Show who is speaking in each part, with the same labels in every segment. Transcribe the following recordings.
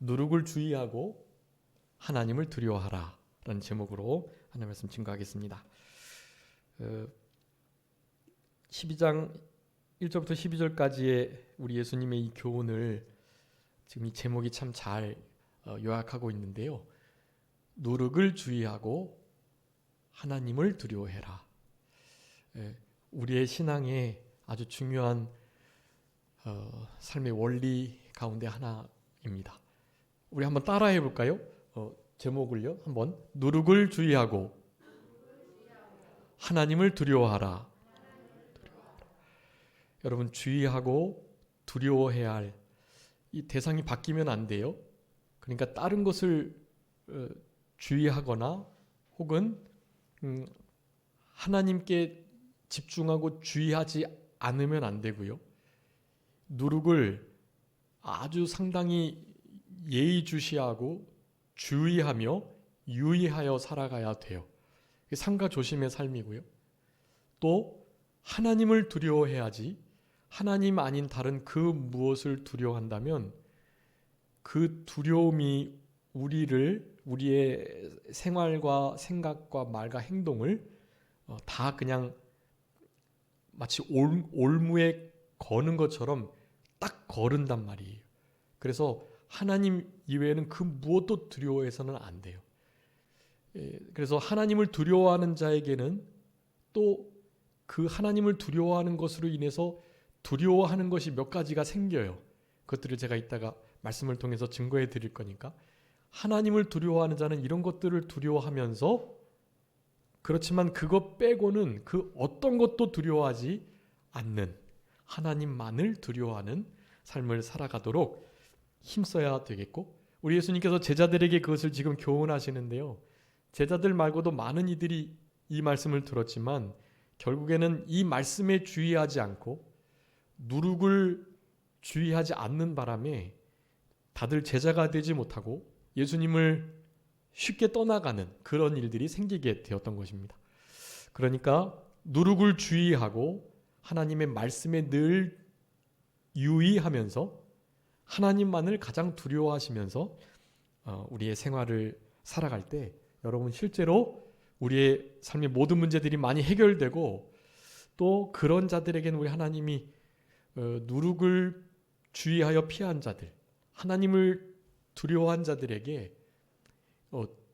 Speaker 1: 누룩을 주의하고 하나님을 두려워하라 라는 제목으로 하나님 말씀 증거하겠습니다. 12장 1절부터 12절까지의 우리 예수님의 이 교훈을 지금 이 제목이 참 잘 요약하고 있는데요. 누룩을 주의하고 하나님을 두려워해라. 우리의 신앙의 아주 중요한 삶의 원리 가운데 하나입니다. 우리 한번 따라해 볼까요? 제목을요. 한번 누룩을 주의하고 하나님을 두려워하라. 여러분, 주의하고 두려워해야 할 이 대상이 바뀌면 안 돼요. 그러니까 다른 것을 주의하거나 혹은 하나님께 집중하고 주의하지 않으면 안 되고요. 누룩을 아주 상당히 예의주시하고 주의하며 유의하여 살아가야 돼요. 삼가 조심의 삶이고요. 또 하나님을 두려워해야지, 하나님 아닌 다른 그 무엇을 두려워한다면 그 두려움이 우리의 생활과 생각과 말과 행동을 다 그냥 마치 올무에 거는 것처럼 딱 거른단 말이에요. 그래서 하나님 이외에는 그 무엇도 두려워해서는 안 돼요. 그래서 하나님을 두려워하는 자에게는 또 그 하나님을 두려워하는 것으로 인해서 두려워하는 것이 몇 가지가 생겨요. 그것들을 제가 이따가 말씀을 통해서 증거해 드릴 거니까. 하나님을 두려워하는 자는 이런 것들을 두려워하면서, 그렇지만 그것 빼고는 그 어떤 것도 두려워하지 않는, 하나님만을 두려워하는 삶을 살아가도록 힘써야 되겠고, 우리 예수님께서 제자들에게 그것을 지금 교훈하시는데요. 제자들 말고도 많은 이들이 이 말씀을 들었지만 결국에는 이 말씀에 주의하지 않고 누룩을 주의하지 않는 바람에 다들 제자가 되지 못하고 예수님을 쉽게 떠나가는 그런 일들이 생기게 되었던 것입니다. 그러니까 누룩을 주의하고 하나님의 말씀에 늘 유의하면서 하나님만을 가장 두려워하시면서 우리의 생활을 살아갈 때 여러분 실제로 우리의 삶의 모든 문제들이 많이 해결되고, 또 그런 자들에게는 우리 하나님이 누룩을 주의하여 피한 자들, 하나님을 두려워한 자들에게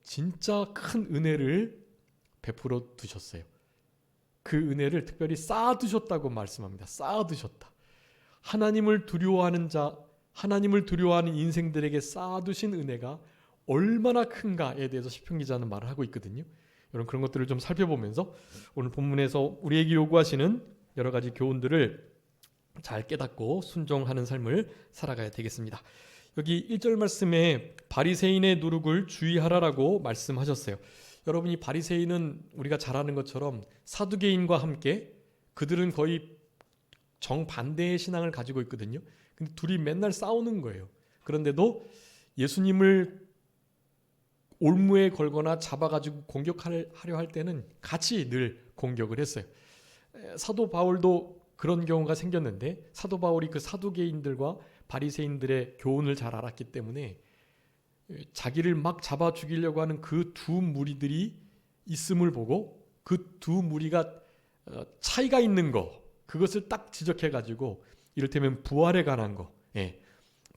Speaker 1: 진짜 큰 은혜를 베풀어 두셨어요. 그 은혜를 특별히 쌓아두셨다고 말씀합니다. 쌓아두셨다. 하나님을 두려워하는 자, 하나님을 두려워하는 인생들에게 쌓아두신 은혜가 얼마나 큰가에 대해서 시편 기자는 말을 하고 있거든요. 여러분, 그런 것들을 좀 살펴보면서 오늘 본문에서 우리에게 요구하시는 여러 가지 교훈들을 잘 깨닫고 순종하는 삶을 살아가야 되겠습니다. 여기 1절 말씀에 바리새인의 누룩을 주의하라라고 말씀하셨어요. 여러분, 이 바리새인은 우리가 잘 아는 것처럼 사두개인과 함께 그들은 거의 정반대의 신앙을 가지고 있거든요. 근데 둘이 맨날 싸우는 거예요. 그런데도 예수님을 올무에 걸거나 잡아가지고 공격하려 할 때는 같이 늘 공격을 했어요. 사도 바울도 그런 경우가 생겼는데, 사도 바울이 그 사두개인들과 바리새인들의 교훈을 잘 알았기 때문에 자기를 막 잡아 죽이려고 하는 그 두 무리들이 있음을 보고 그 두 무리가 차이가 있는 거, 그것을 딱 지적해가지고 이를테면 부활에 관한 거,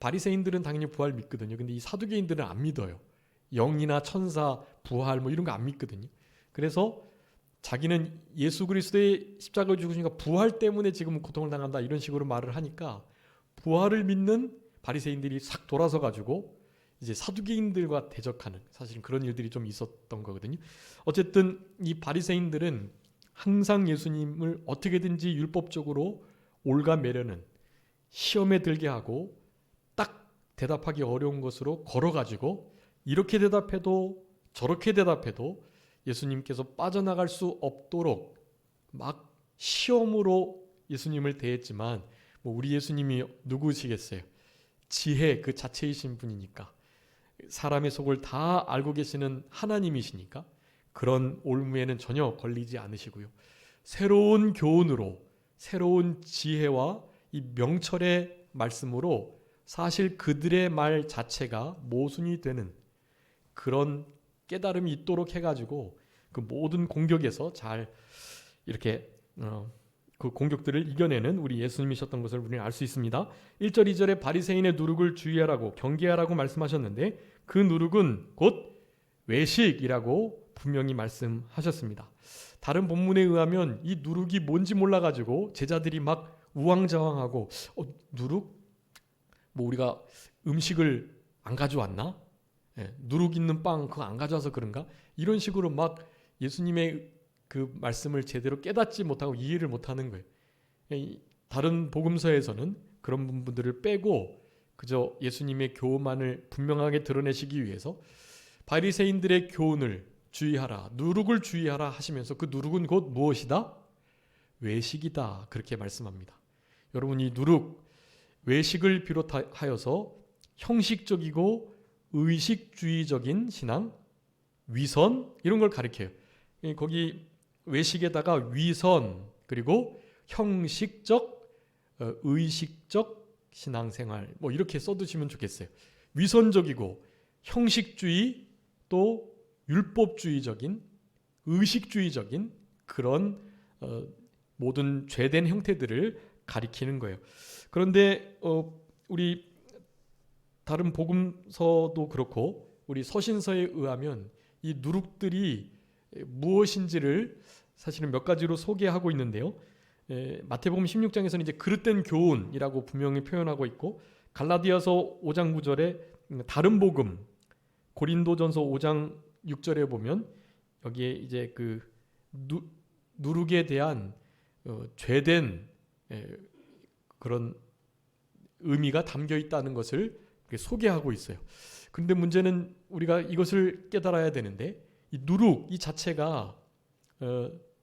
Speaker 1: 바리새인들은 당연히 부활 믿거든요. 근데 이 사두개인들은 안 믿어요. 영이나 천사, 부활 뭐 이런 거 안 믿거든요. 그래서 자기는 예수 그리스도의 십자가를 죽으시니까 부활 때문에 지금 고통을 당한다 이런 식으로 말을 하니까 부활을 믿는 바리새인들이 싹 돌아서 가지고 이제 사두개인들과 대적하는, 사실은 그런 일들이 좀 있었던 거거든요. 어쨌든 이 바리새인들은 항상 예수님을 어떻게든지 율법적으로 옳가매려는, 시험에 들게 하고 딱 대답하기 어려운 것으로 걸어가지고 이렇게 대답해도 저렇게 대답해도 예수님께서 빠져나갈 수 없도록 막 시험으로 예수님을 대했지만, 뭐 우리 예수님이 누구시겠어요? 지혜 그 자체이신 분이니까, 사람의 속을 다 알고 계시는 하나님이시니까 그런 올무에는 전혀 걸리지 않으시고요. 새로운 교훈으로, 새로운 지혜와 이 명철의 말씀으로 사실 그들의 말 자체가 모순이 되는 그런 깨달음이 있도록 해가지고 그 모든 공격에서 잘 이렇게 그 공격들을 이겨내는 우리 예수님이셨던 것을 우리는 알 수 있습니다. 1절 2절에 바리새인의 누룩을 주의하라고 경계하라고 말씀하셨는데 그 누룩은 곧 외식이라고 분명히 말씀하셨습니다. 다른 본문에 의하면 이 누룩이 뭔지 몰라가지고 제자들이 막 우왕좌왕하고 누룩? 뭐 우리가 음식을 안 가져왔나? 누룩 있는 빵 그거 안 가져와서 그런가? 이런 식으로 막 예수님의 그 말씀을 제대로 깨닫지 못하고 이해를 못하는 거예요. 다른 복음서에서는 그런 부분들을 빼고 그저 예수님의 교훈만을 분명하게 드러내시기 위해서 바리새인들의 교훈을 주의하라, 누룩을 주의하라 하시면서 그 누룩은 곧 무엇이다? 외식이다. 그렇게 말씀합니다. 여러분, 이 누룩, 외식을 비롯하여서 형식적이고 의식주의적인 신앙, 위선 이런 걸 가리켜요. 거기 외식에다가 위선 그리고 형식적, 의식적 신앙생활 뭐 이렇게 써두시면 좋겠어요. 위선적이고 형식주의 또 율법주의적인 의식주의적인 그런 모든 죄된 형태들을 가리키는 거예요. 그런데 우리 다른 복음서도 그렇고 우리 서신서에 의하면 이 누룩들이 무엇인지를 사실은 몇 가지로 소개하고 있는데요. 마태복음 16장에서는 이제 그릇된 교훈이라고 분명히 표현하고 있고 갈라디아서 5장 9절에 다른 복음 고린도전서 5장 6절에 보면 여기에 이제 그 누룩에 대한 죄된 그런 의미가 담겨 있다는 것을 소개하고 있어요. 그런데 문제는 우리가 이것을 깨달아야 되는데 이 누룩 이 자체가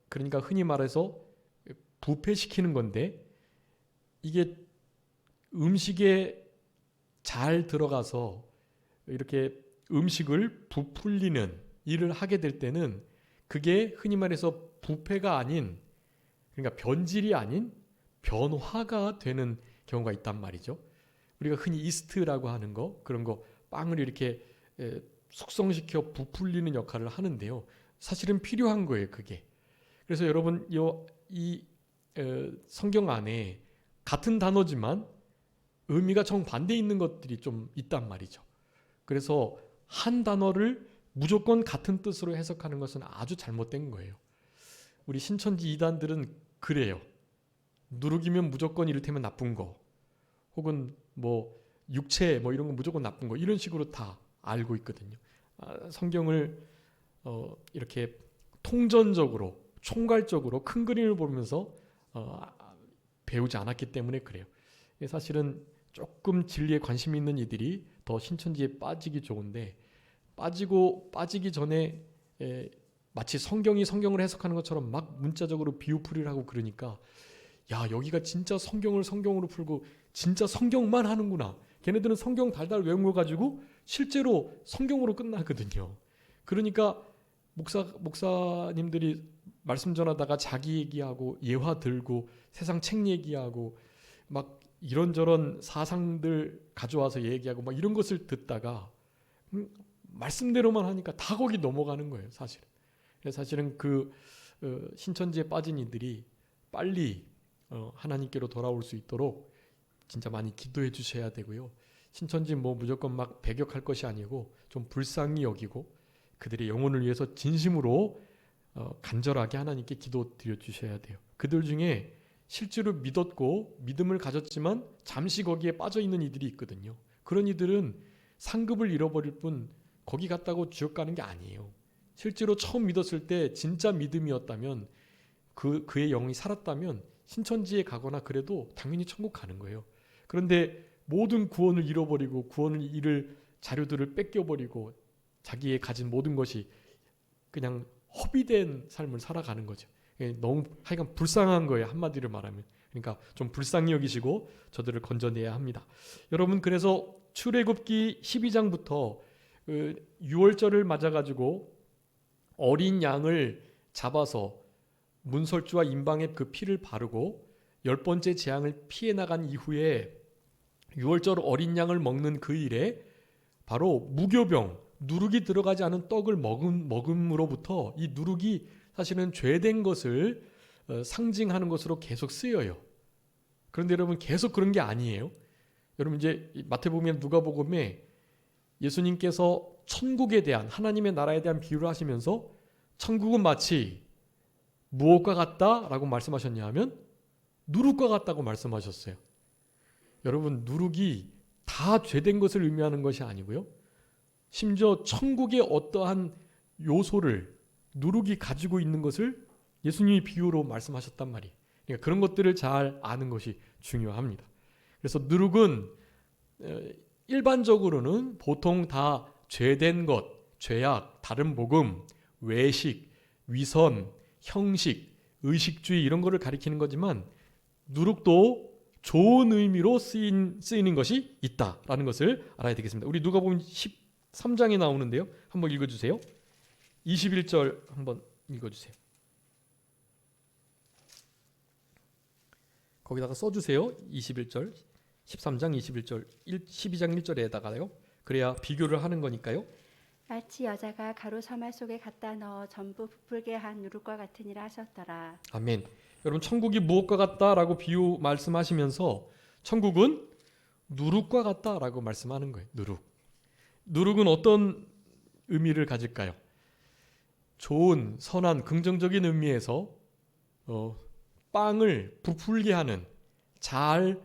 Speaker 1: 그러니까 흔히 말해서 부패시키는 건데 이게 음식에 잘 들어가서 이렇게 음식을 부풀리는 일을 하게 될 때는 그게 흔히 말해서 부패가 아닌 그러니까 변질이 아닌 변화가 되는 경우가 있단 말이죠. 우리가 흔히 이스트라고 하는 거 그런 거 빵을 이렇게 숙성시켜 부풀리는 역할을 하는데요. 사실은 필요한 거예요, 그게. 그래서 여러분 이 성경 안에 같은 단어지만 의미가 정반대 있는 것들이 좀 있단 말이죠. 그래서 한 단어를 무조건 같은 뜻으로 해석하는 것은 아주 잘못된 거예요. 우리 신천지 이단들은 그래요. 누룩이면 무조건 이를테면 나쁜 거 혹은 뭐 육체 뭐 이런 거 무조건 나쁜 거 이런 식으로 다 알고 있거든요. 성경을 이렇게 통전적으로 총괄적으로 큰 그림을 보면서 배우지 않았기 때문에 그래요. 사실은 조금 진리에 관심 있는 이들이 더 신천지에 빠지기 좋은데 빠지기 전에 마치 성경이 성경을 해석하는 것처럼 막 문자적으로 비유풀이를 하고 그러니까 야 여기가 진짜 성경을 성경으로 풀고 진짜 성경만 하는구나. 걔네들은 성경 달달 외운 거 가지고 실제로 성경으로 끝나거든요. 그러니까 목사님들이 말씀 전하다가 자기 얘기하고 예화 들고 세상 책 얘기하고 막 이런저런 사상들 가져와서 얘기하고 막 이런 것을 듣다가 말씀대로만 하니까 다 거기 넘어가는 거예요, 사실은. 사실은 그 신천지에 빠진 이들이 빨리 하나님께로 돌아올 수 있도록 진짜 많이 기도해 주셔야 되고요. 신천지 뭐 무조건 막 배격할 것이 아니고 좀 불쌍히 여기고 그들의 영혼을 위해서 진심으로 간절하게 하나님께 기도 드려 주셔야 돼요. 그들 중에 실제로 믿었고 믿음을 가졌지만 잠시 거기에 빠져 있는 이들이 있거든요. 그런 이들은 상급을 잃어버릴 뿐 거기 갔다고 지옥 가는 게 아니에요. 실제로 처음 믿었을 때 진짜 믿음이었다면 그의 영이 살았다면 신천지에 가거나 그래도 당연히 천국 가는 거예요. 그런데 모든 구원을 잃어버리고 구원을 잃을 자료들을 뺏겨버리고 자기의 가진 모든 것이 그냥 허비된 삶을 살아가는 거죠. 너무 하여간 불쌍한 거예요. 한마디로 말하면. 그러니까 좀 불쌍히 여기시고 저들을 건져내야 합니다. 여러분 그래서 출애굽기 12장부터 6월절을 맞아가지고 어린 양을 잡아서 문설주와 임방에 그 피를 바르고 10번째 재앙을 피해 나간 이후에 유월절 어린 양을 먹는 그 일에 바로 무교병, 누룩이 들어가지 않은 떡을 먹음으로부터 이 누룩이 사실은 죄된 것을 상징하는 것으로 계속 쓰여요. 그런데 여러분 계속 그런 게 아니에요. 여러분 이제 마태복음, 누가복음에 예수님께서 천국에 대한, 하나님의 나라에 대한 비유를 하시면서 천국은 마치 무엇과 같다라고 말씀하셨냐 하면 누룩과 같다고 말씀하셨어요. 여러분 누룩이 다 죄된 것을 의미하는 것이 아니고요. 심지어 천국의 어떠한 요소를 누룩이 가지고 있는 것을 예수님이 비유로 말씀하셨단 말이에요. 그러니까 그런 것들을 잘 아는 것이 중요합니다. 그래서 누룩은 일반적으로는 보통 다 죄된 것, 죄악, 다른 복음, 외식, 위선, 형식, 의식주의 이런 거를 가리키는 거지만 누룩도 좋은 의미로 쓰이는 것이 있다라는 것을 알아야 되겠습니다. 우리 누가복음 13장에 나오는데요. 한번 읽어주세요. 21절 한번 읽어주세요. 거기다가 써주세요. 21절, 13장 21절, 12장 1절에다가요. 그래야 비교를 하는 거니까요.
Speaker 2: 마치 여자가 가루 서말 속에 갖다 넣어 전부 부풀게 한 누룩과 같으니라 하셨더라.
Speaker 1: 아멘. 여러분 천국이 무엇과 같다라고 비유 말씀하시면서 천국은 누룩과 같다라고 말씀하는 거예요. 누룩은 어떤 의미를 가질까요? 좋은, 선한, 긍정적인 의미에서 빵을 부풀게 하는, 잘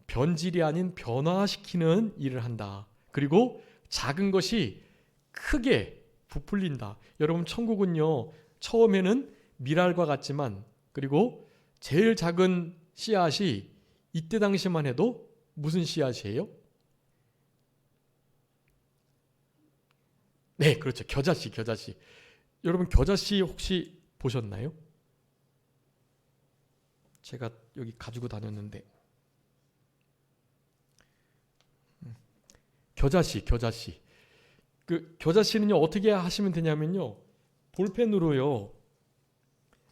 Speaker 1: 변질이 아닌 변화시키는 일을 한다. 그리고 작은 것이 크게 부풀린다. 여러분 천국은요 처음에는 미랄과 같지만 그리고 제일 작은 씨앗이 이때 당시만 해도 무슨 씨앗이에요? 네, 그렇죠. 겨자씨. 여러분 겨자씨 혹시 보셨나요? 제가 여기 가지고 다녔는데 겨자씨. 그 겨자씨는요 어떻게 하시면 되냐면요 볼펜으로요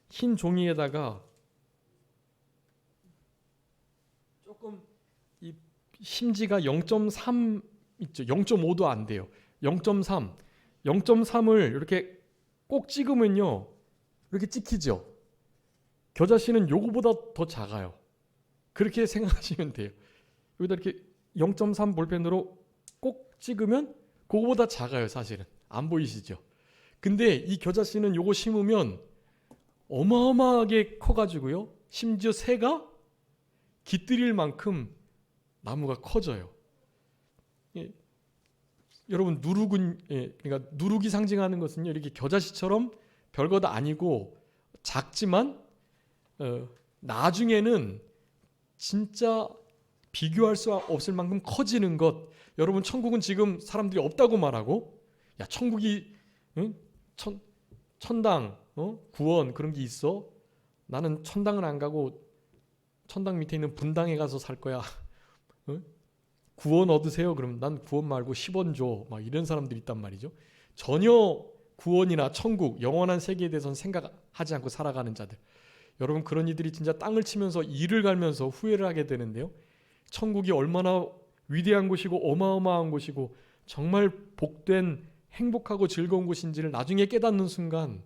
Speaker 1: 흰 종이에다가 조금 이 심지가 0.3 있죠. 0.5도 안 돼요. 0.3을 이렇게 꼭 찍으면요 이렇게 찍히죠. 겨자씨는 요거보다 더 작아요. 그렇게 생각하시면 돼요. 여기다 이렇게 0.3 볼펜으로 꼭 찍으면 그거보다 작아요. 사실은 안 보이시죠? 근데 이 겨자씨는 요거 심으면 어마어마하게 커가지고요 심지어 새가 깃들일 만큼 나무가 커져요. 예. 여러분 누룩은 그러니까 누룩이 상징하는 것은요 이렇게 겨자씨처럼 별거 다 아니고 작지만 나중에는 진짜 비교할 수 없을 만큼 커지는 것. 여러분 천국은 지금 사람들이 없다고 말하고 야 천국이 천당 구원 그런 게 있어? 나는 천당은 안 가고 천당 밑에 있는 분당에 가서 살 거야. 구원 얻으세요. 그럼 난 구원 말고 10원 줘. 막 이런 사람들이 있단 말이죠. 전혀 구원이나 천국, 영원한 세계에 대해서는 생각하지 않고 살아가는 자들. 여러분 그런 이들이 진짜 땅을 치면서 이를 갈면서 후회를 하게 되는데요. 천국이 얼마나 위대한 곳이고 어마어마한 곳이고 정말 복된 행복하고 즐거운 곳인지를 나중에 깨닫는 순간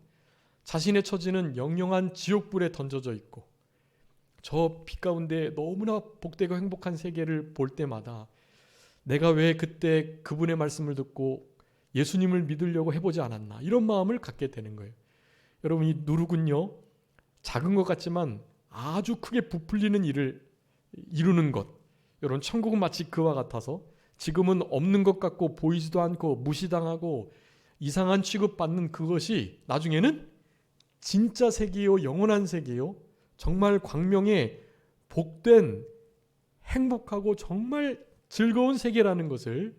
Speaker 1: 자신의 처지는 영영한 지옥불에 던져져 있고 저 빛 가운데 너무나 복되고 행복한 세계를 볼 때마다 내가 왜 그때 그분의 말씀을 듣고 예수님을 믿으려고 해보지 않았나 이런 마음을 갖게 되는 거예요. 여러분 이 누룩은요 작은 것 같지만 아주 크게 부풀리는 일을 이루는 것. 여러분 천국은 마치 그와 같아서 지금은 없는 것 같고 보이지도 않고 무시당하고 이상한 취급받는 그것이 나중에는 진짜 세계요 영원한 세계요 정말 광명의 복된 행복하고 정말 즐거운 세계라는 것을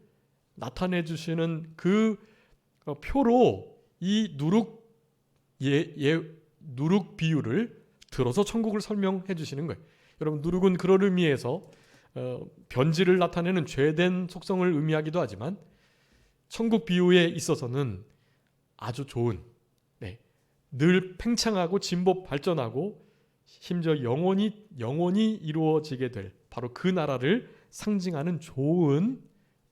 Speaker 1: 나타내 주시는 그 표로 이 누룩 비유를 들어서 천국을 설명해 주시는 거예요. 여러분 누룩은 그런 의미에서 변질을 나타내는 죄된 속성을 의미하기도 하지만 천국 비유에 있어서는 아주 좋은 늘 팽창하고 진보 발전하고 심지어 영원히 이루어지게 될 바로 그 나라를 상징하는 좋은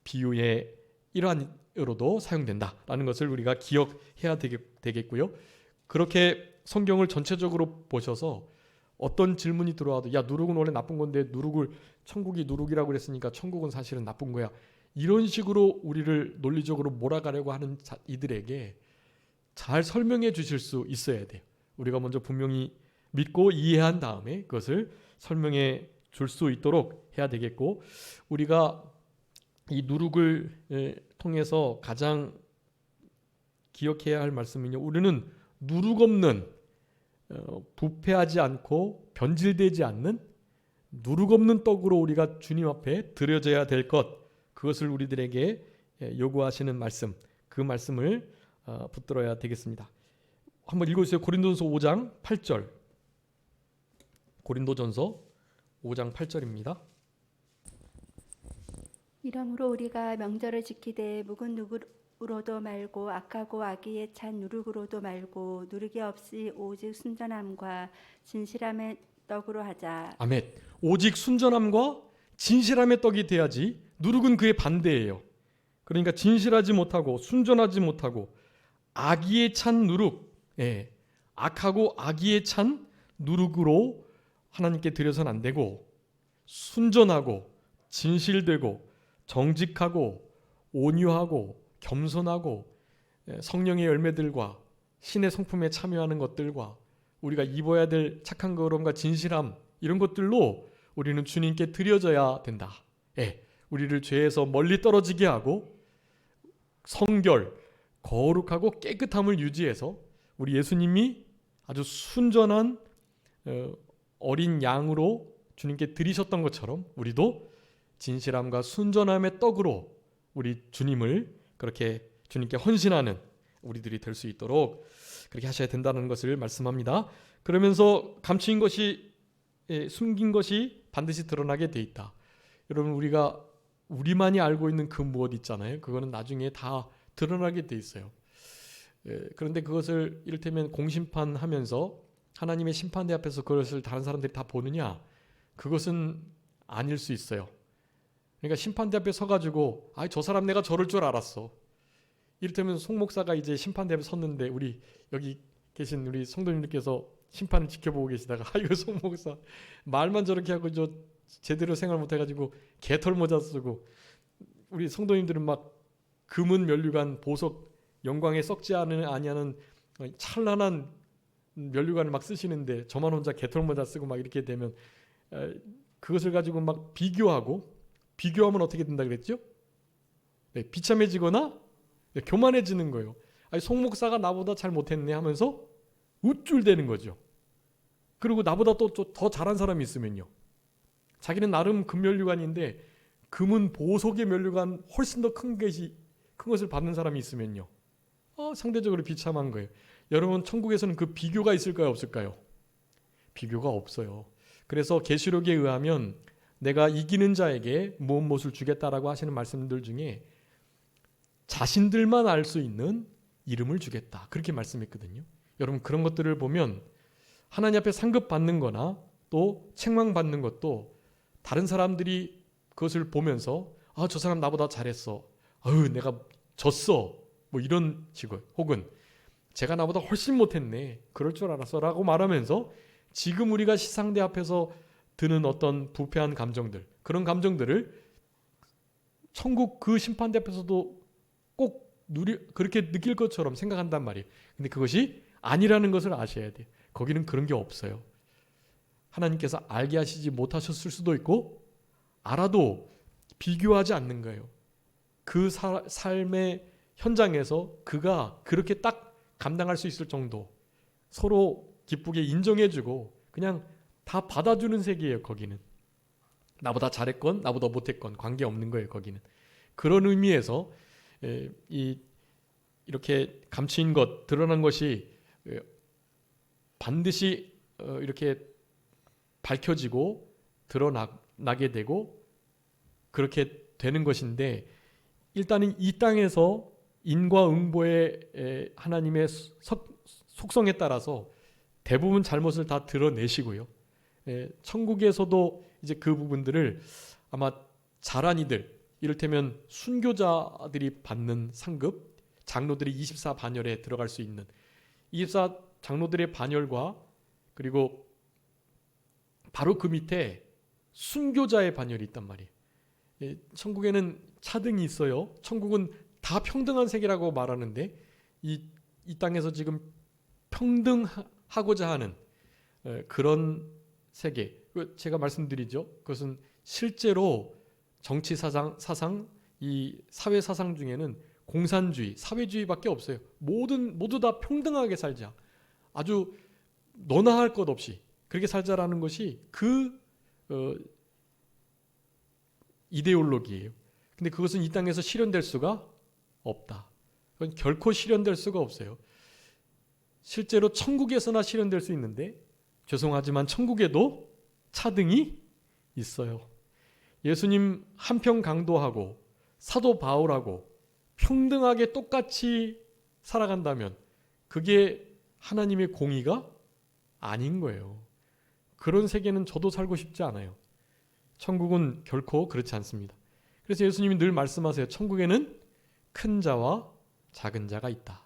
Speaker 1: 비유의 일환으로도 사용된다라는 것을 우리가 기억해야 되겠고요. 그렇게 성경을 전체적으로 보셔서 어떤 질문이 들어와도 야, 누룩은 원래 나쁜 건데 천국이 누룩이라고 그랬으니까 천국은 사실은 나쁜 거야. 이런 식으로 우리를 논리적으로 몰아가려고 하는 이들에게 잘 설명해 주실 수 있어야 돼요. 우리가 먼저 분명히 믿고 이해한 다음에 그것을 설명해 줄 수 있도록 해야 되겠고, 우리가 이 누룩을 통해서 가장 기억해야 할 말씀은요, 우리는 누룩 없는 부패하지 않고 변질되지 않는 누룩 없는 떡으로 우리가 주님 앞에 드려져야 될 것, 그것을 우리들에게 요구하시는 말씀, 그 말씀을 붙들어야 되겠습니다. 한번 읽어주세요. 고린도전서 5장 8절. 고린도전서 5장 8절입니다.
Speaker 2: 이러므로 우리가 명절을 지키되 묵은 누룩으로도 말고 악하고 악의에 찬 누룩으로도 말고 누룩이 없이 오직 순전함과 진실함의 떡으로 하자.
Speaker 1: 아멘. 오직 순전함과 진실함의 떡이 돼야지. 누룩은 그의 반대예요. 그러니까 진실하지 못하고 순전하지 못하고 악의에 찬 누룩, 악하고 악의에 찬 누룩으로 하나님께 드려서는 안 되고, 순전하고 진실되고 정직하고 온유하고 겸손하고 성령의 열매들과 신의 성품에 참여하는 것들과 우리가 입어야 될 착한 걸음과 진실함, 이런 것들로 우리는 주님께 드려져야 된다. 우리를 죄에서 멀리 떨어지게 하고 성결, 거룩하고 깨끗함을 유지해서 우리 예수님이 아주 순전한 어린 양으로 주님께 드리셨던 것처럼 우리도 진실함과 순전함의 떡으로 우리 주님을 그렇게 주님께 헌신하는 우리들이 될 수 있도록 그렇게 하셔야 된다는 것을 말씀합니다. 그러면서 감추인 것이, 숨긴 것이 반드시 드러나게 돼 있다. 여러분, 우리만이 알고 있는 그 무엇 있잖아요. 그거는 나중에 다 드러나게 돼 있어요. 그런데 그것을 이를테면 공심판하면서 하나님의 심판대 앞에서 그것을 다른 사람들이 다 보느냐? 그것은 아닐 수 있어요. 그러니까 심판대 앞에 서가지고 저 사람 내가 저럴 줄 알았어. 이를테면 송 목사가 이제 심판대 앞에 섰는데 우리 여기 계신 우리 성도님들께서 심판을 지켜보고 계시다가 이거 송 목사 말만 저렇게 하고 저 제대로 생활 못해가지고 개털 모자 쓰고, 우리 성도님들은 막 금은 면류관 보석 영광에 썩지 아니하는 찬란한 면류관을 막 쓰시는데 저만 혼자 개털 모자 쓰고 막 이렇게 되면 그것을 가지고 막 비교하면 어떻게 된다 그랬죠? 비참해지거나 교만해지는 거예요. 송 목사가 나보다 잘 못했네 하면서 우쭐대는 거죠. 그리고 나보다 또 더 잘한 사람이 있으면요, 자기는 나름 금면류관인데 금은 보석의 면류관 훨씬 더 큰 것을 받는 사람이 있으면요, 상대적으로 비참한 거예요. 여러분, 천국에서는 그 비교가 있을까요, 없을까요? 비교가 없어요. 그래서 계시록에 의하면 내가 이기는 자에게 무엇을 주겠다라고 하시는 말씀들 중에 자신들만 알 수 있는 이름을 주겠다, 그렇게 말씀했거든요. 여러분, 그런 것들을 보면 하나님 앞에 상급 받는 거나 또 책망 받는 것도 다른 사람들이 그것을 보면서 저 사람 나보다 잘했어, 내가 졌어, 뭐 이런 식으로, 혹은 제가 나보다 훨씬 못했네, 그럴 줄 알았어 라고 말하면서 지금 우리가 시상대 앞에서 드는 어떤 부패한 감정들, 그런 감정들을 천국 그 심판대 앞에서도 꼭 그렇게 느낄 것처럼 생각한단 말이에요. 근데 그것이 아니라는 것을 아셔야 돼요. 거기는 그런 게 없어요. 하나님께서 알게 하시지 못하셨을 수도 있고 알아도 비교하지 않는 거예요. 그 삶의 현장에서 그가 그렇게 딱 감당할 수 있을 정도 서로 기쁘게 인정해주고 그냥 다 받아주는 세계예요. 거기는 나보다 잘했건 나보다 못했건 관계없는 거예요. 거기는. 그런 의미에서 이렇게 감추인 것, 드러난 것이 반드시 이렇게 밝혀지고 드러나게 되고 그렇게 되는 것인데, 일단은 이 땅에서 인과응보의 하나님의 속성에 따라서 대부분 잘못을 다 드러내시고요. 천국에서도 이제 그 부분들을 아마 잘한 이들, 이를테면 순교자들이 받는 상급, 장로들이 24 반열에 들어갈 수 있는 24 장로들의 반열과 그리고 바로 그 밑에 순교자의 반열이 있단 말이에요. 천국에는 차등이 있어요. 천국은 다 평등한 세계라고 말하는데 이 땅에서 지금 평등하고자 하는 그런 세계, 제가 말씀드리죠. 그것은 실제로 정치 사상, 이 사회 사상 중에는 공산주의, 사회주의밖에 없어요. 모두 다 평등하게 살자. 아주 너나 할 것 없이 그렇게 살자라는 것이 그 이데올로기예요. 근데 그것은 이 땅에서 실현될 수가 없다. 그건 결코 실현될 수가 없어요. 실제로 천국에서나 실현될 수 있는데 죄송하지만 천국에도 차등이 있어요. 예수님 한평 강도하고 사도 바울하고 평등하게 똑같이 살아간다면 그게 하나님의 공의가 아닌 거예요. 그런 세계는 저도 살고 싶지 않아요. 천국은 결코 그렇지 않습니다. 그래서 예수님이 늘 말씀하세요. 천국에는 큰 자와 작은 자가 있다.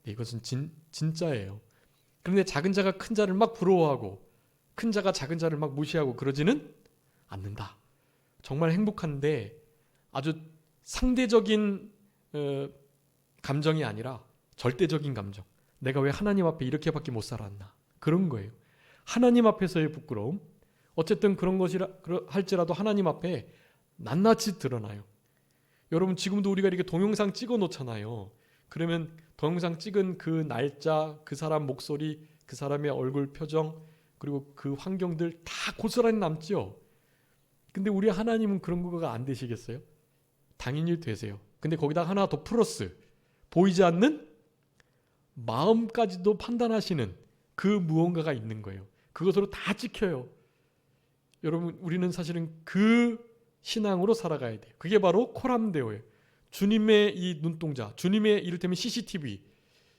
Speaker 1: 이것은 진짜예요. 그런데 작은 자가 큰 자를 막 부러워하고 큰 자가 작은 자를 막 무시하고 그러지는 않는다. 정말 행복한데 아주 상대적인 감정이 아니라 절대적인 감정. 내가 왜 하나님 앞에 이렇게밖에 못 살았나. 그런 거예요. 하나님 앞에서의 부끄러움. 어쨌든 그런 것이라 할지라도 하나님 앞에 낱낱이 드러나요. 여러분 지금도 우리가 이렇게 동영상 찍어 놓잖아요. 그러면 동영상 찍은 그 날짜, 그 사람 목소리, 그 사람의 얼굴 표정, 그리고 그 환경들 다 고스란히 남죠. 근데 우리 하나님은 그런 거가 안 되시겠어요? 당연히 되세요. 근데 거기다 하나 더 플러스, 보이지 않는 마음까지도 판단하시는 그 무언가가 있는 거예요. 그것으로 다 찍혀요. 여러분 우리는 사실은 그 신앙으로 살아가야 돼요. 그게 바로 코람데오예요. 주님의 이 눈동자, 주님의 이를테면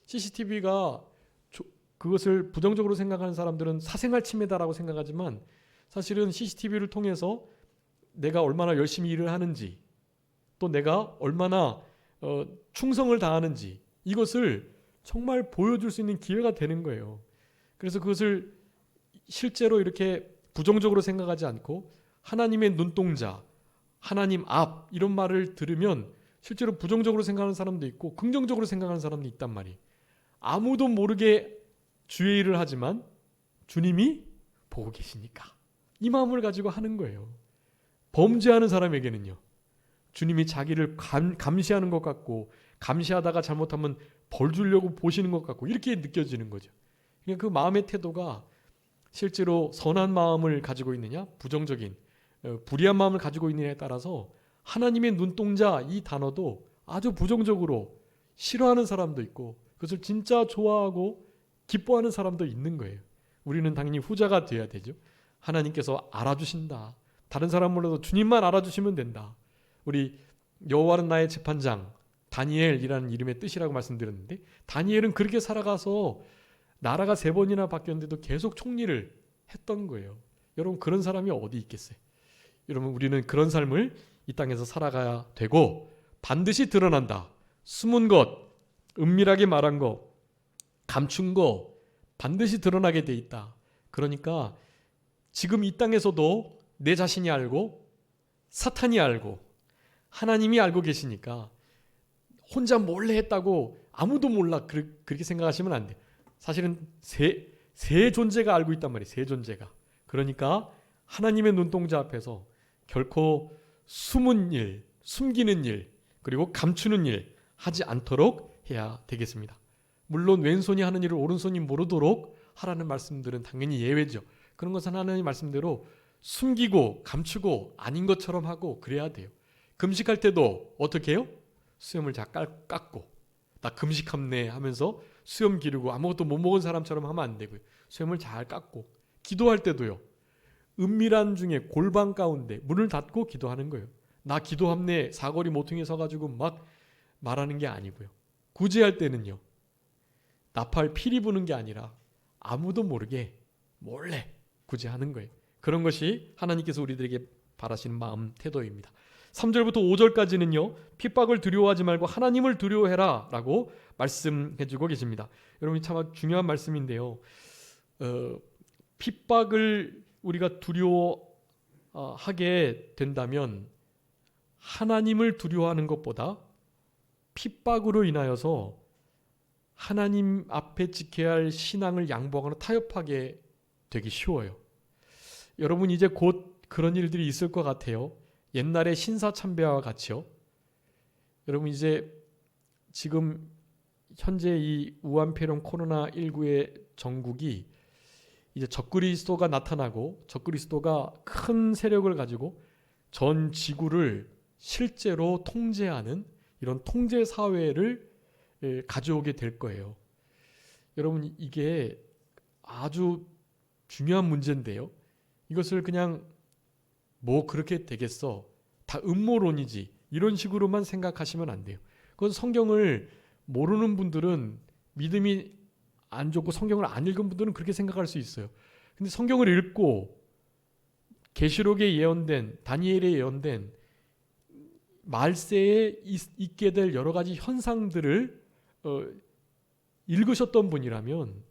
Speaker 1: CCTV가 그것을 부정적으로 생각하는 사람들은 사생활 침해다라고 생각하지만 사실은 CCTV를 통해서 내가 얼마나 열심히 일을 하는지 또 내가 얼마나 충성을 다하는지 이것을 정말 보여줄 수 있는 기회가 되는 거예요. 그래서 그것을 실제로 이렇게 부정적으로 생각하지 않고 하나님의 눈동자, 하나님 앞 이런 말을 들으면 실제로 부정적으로 생각하는 사람도 있고 긍정적으로 생각하는 사람도 있단 말이에요. 아무도 모르게 주의 일을 하지만 주님이 보고 계시니까 이 마음을 가지고 하는 거예요. 범죄하는 사람에게는요. 주님이 자기를 감시하는 것 같고 감시하다가 잘못하면 벌 주려고 보시는 것 같고 이렇게 느껴지는 거죠. 그러니까 그 마음의 태도가 실제로 선한 마음을 가지고 있느냐 부정적인 불의한 마음을 가지고 있느냐에 따라서 하나님의 눈동자 이 단어도 아주 부정적으로 싫어하는 사람도 있고 그것을 진짜 좋아하고 기뻐하는 사람도 있는 거예요. 우리는 당연히 후자가 되어야 되죠. 하나님께서 알아주신다. 다른 사람 몰라도 주님만 알아주시면 된다. 우리 여호와는 나의 재판장 다니엘이라는 이름의 뜻이라고 말씀드렸는데 다니엘은 그렇게 살아가서 나라가 3번이나 바뀌었는데도 계속 총리를 했던 거예요. 여러분 그런 사람이 어디 있겠어요? 여러분 우리는 그런 삶을 이 땅에서 살아가야 되고 반드시 드러난다. 숨은 것, 은밀하게 말한 것, 감춘 것 반드시 드러나게 돼 있다. 그러니까 지금 이 땅에서도 내 자신이 알고 사탄이 알고 하나님이 알고 계시니까 혼자 몰래 했다고 아무도 몰라 그렇게 생각하시면 안 돼요. 사실은 세 존재가 알고 있단 말이에요. 세 존재가. 그러니까 하나님의 눈동자 앞에서 결코 숨은 일, 숨기는 일, 그리고 감추는 일 하지 않도록 해야 되겠습니다. 물론 왼손이 하는 일을 오른손이 모르도록 하라는 말씀들은 당연히 예외죠. 그런 것은 하나님 말씀대로 숨기고 감추고 아닌 것처럼 하고 그래야 돼요. 금식할 때도 어떻게 해요? 수염을 잘 깎고 나 금식함네 하면서 수염 기르고 아무것도 못 먹은 사람처럼 하면 안 되고요. 수염을 잘 깎고 기도할 때도요. 은밀한 중에 골방 가운데 문을 닫고 기도하는 거예요. 나 기도함네 사거리 모퉁이에 서가지고 막 말하는 게 아니고요. 구제할 때는요. 나팔 피리 부는 게 아니라 아무도 모르게 몰래 구제하는 거예요. 그런 것이 하나님께서 우리들에게 바라시는 마음 태도입니다. 3절부터 5절까지는요. 핍박을 두려워하지 말고 하나님을 두려워해라 라고 말씀해 주고 계십니다. 여러분 참 중요한 말씀인데요. 핍박을 우리가 두려워하게 된다면 하나님을 두려워하는 것보다 핍박으로 인하여서 하나님 앞에 지켜야 할 신앙을 양보하거나 타협하게 되기 쉬워요. 여러분 이제 곧 그런 일들이 있을 것 같아요. 옛날에 신사참배와 같이요. 여러분 이제 지금 현재 이 우한폐렴 코로나19의 전국이 이제 적그리스도가 나타나고 적그리스도가 큰 세력을 가지고 전 지구를 실제로 통제하는 이런 통제 사회를 가져오게 될 거예요. 여러분 이게 아주 중요한 문제인데요. 이것을 그냥 뭐 그렇게 되겠어. 다 음모론이지. 이런 식으로만 생각하시면 안 돼요. 그건 성경을 모르는 분들은 믿음이 안 좋고 성경을 안 읽은 분들은 그렇게 생각할 수 있어요. 근데 성경을 읽고 계시록에 예언된 다니엘에 예언된 말세에 있게 될 여러 가지 현상들을 읽으셨던 분이라면